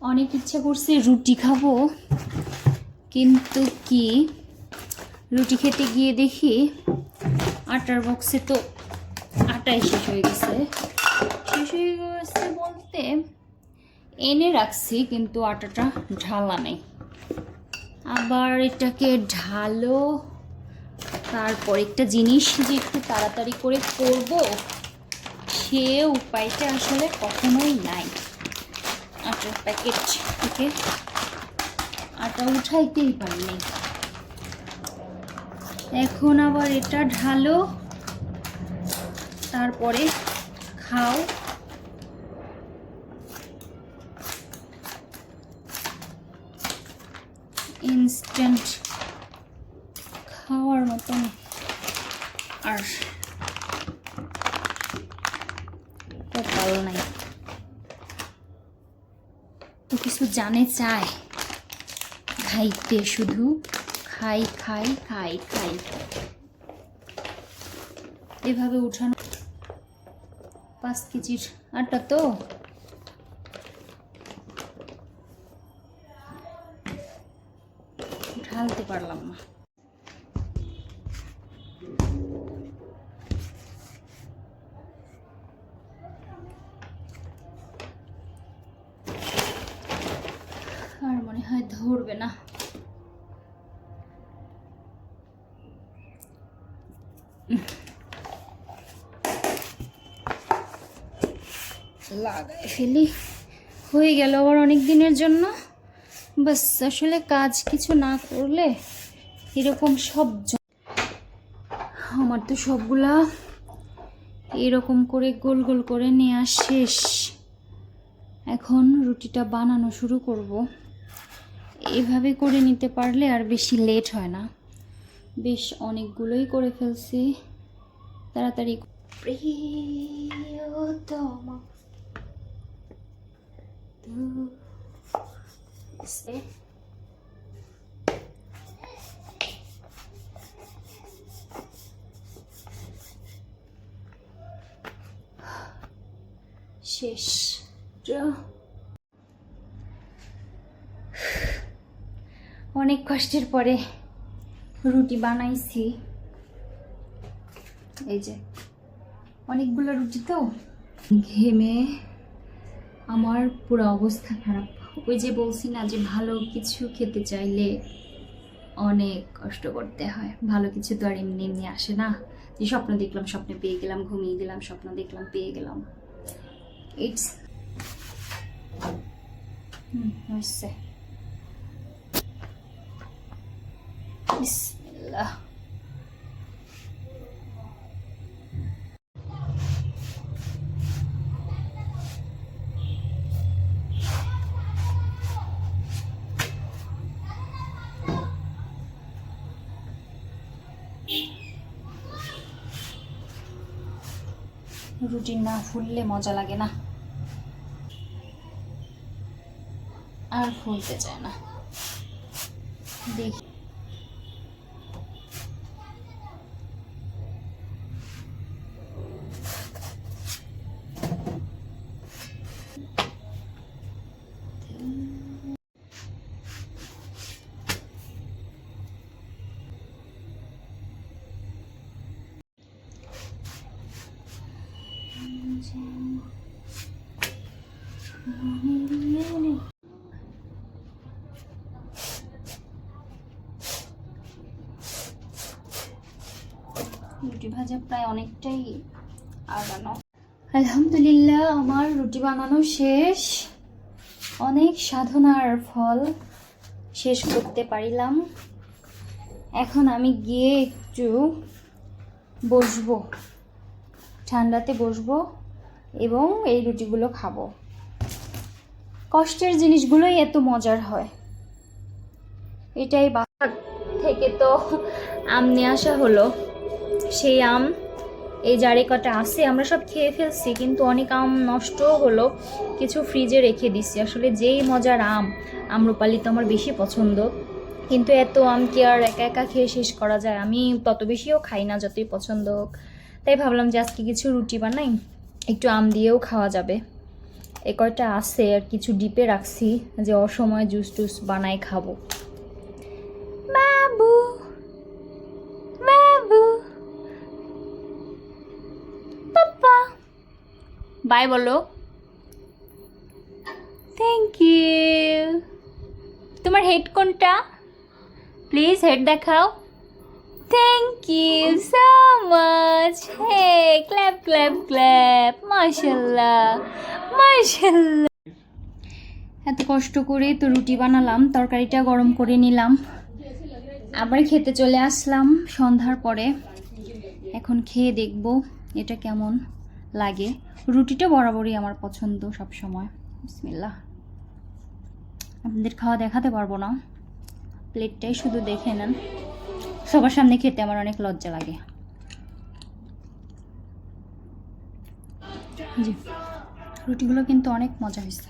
অনেক ইচ্ছা করছে রুটি খাবো, কিন্তু কি রুটি খেতে গিয়ে দেখি আটার বক্সে তো আটাই শেষ হয়ে গেছে। শেষ হয়ে গেছে বলতে এনে রাখছি, কিন্তু আটাটা ঢালা নেই। আবার এটাকে ঢালো, তারপর একটা জিনিস যে একটু তাড়াতাড়ি করে করব, সে উপায়টা আসলে কখনোই নাই। আটার প্যাকেট থেকে আটা উঠাইতেই পারিনি। এখন আবার এটা ঢালো, তারপরে খাও। ইনস্ট্যান্ট খাওয়ার মতন আর কপাল নাই। তো কিছু জানে চায় খাইতে, শুধু খাই খাই খাই খাই। এভাবে উঠানো 5 কেজির আটা তো ঢালতে পারলাম না। আর মনে হয় ধরবে না। লাগাই ফেলি, হয়ে গেল আবার অনেক দিনের জন্য। বাস, আসলে কাজ কিছু না করলে এরকম সব আমার তো সবগুলা এরকম করে গোল গোল করে নেওয়া শেষ। এখন রুটিটা বানানো শুরু করব। এভাবে করে নিতে পারলে আর বেশি লেট হয় না। বেশ অনেকগুলোই করে ফেলছি, তাড়াতাড়ি। প্রিয়তমা শেষ। অনেক কষ্টের পরে রুটি বানাইছি। এই যে অনেকগুলো রুটি তো, ঘেমে আমার পুরো অবস্থা খারাপ। ওই যে বলছি না যে ভালো কিছু খেতে চাইলে অনেক কষ্ট করতে হয়। ভালো কিছু তো আর এমনি এমনি আসে না, যে স্বপ্ন দেখলাম স্বপ্নে পেয়ে গেলাম, ঘুমিয়ে গেলাম স্বপ্ন দেখলাম পেয়ে গেলাম। ইটস হচ্ছে বিসমিল্লাহ। রুটি না ফুললে মজা লাগে না, আর ফুলতে চায় না। দেখি রুটি ভাজা প্রায় অনেকটাই আগানো। আলহামদুলিল্লাহ, আমার রুটি বানানো শেষ। অনেক সাধনার ফল শেষ করতে পারিলাম। এখন আমি গিয়ে একটু বসবো, ঠান্ডাতে বসবো এবং এই রুটিগুলো খাবো। কষ্টের জিনিসগুলোই এত মজার হয়। এটাই বাসা থেকে তো আম নিয়ে আসা হলো। সেই আম এই জারে কটা আছে, আমরা সব খেয়ে ফেলছি, কিন্তু অনেক আম নষ্টও হলো, কিছু ফ্রিজে রেখে দিচ্ছি। আসলে যেই মজার আম, আম্রপালি তো আমার বেশি পছন্দ, কিন্তু এত আম কি আর একা একা খেয়ে শেষ করা যায়? আমি তত বেশিও খাই না যতই পছন্দ হোক। তাই ভাবলাম যে আজকে কিছু রুটি বানাই, একটু আম দিয়েও খাওয়া যাবে। এ কয়টা আছে আর কিছু ডিপে রাখছি যে অসময়ে জুস টুস বানাই খাবো। বাবু বাবু পাপা বাই বলো। Thank you. তোমার হেড কোনটা? প্লিজ হেড দেখাও। Thank you so much. Hey clap clap clap. মাশাল্লাহ মাশাল্লাহ। এত কষ্ট করে তো রুটি বানালাম, তরকারিটা গরম করে নিলাম, আবার খেতে চলে আসলাম সন্ধ্যার পরে। এখন খেয়ে দেখব এটা কেমন লাগে। রুটিটা বরাবরই আমার পছন্দ সব সময়। বিসমিল্লাহ। আপনাদের খাওয়া দেখাতে পারবো না, প্লেটটাই শুধু দেখে নেন। সবার সামনে খেতে আমার অনেক লজ্জা লাগে। জি, রুটিগুলো কিন্তু অনেক মজা হয়েছে।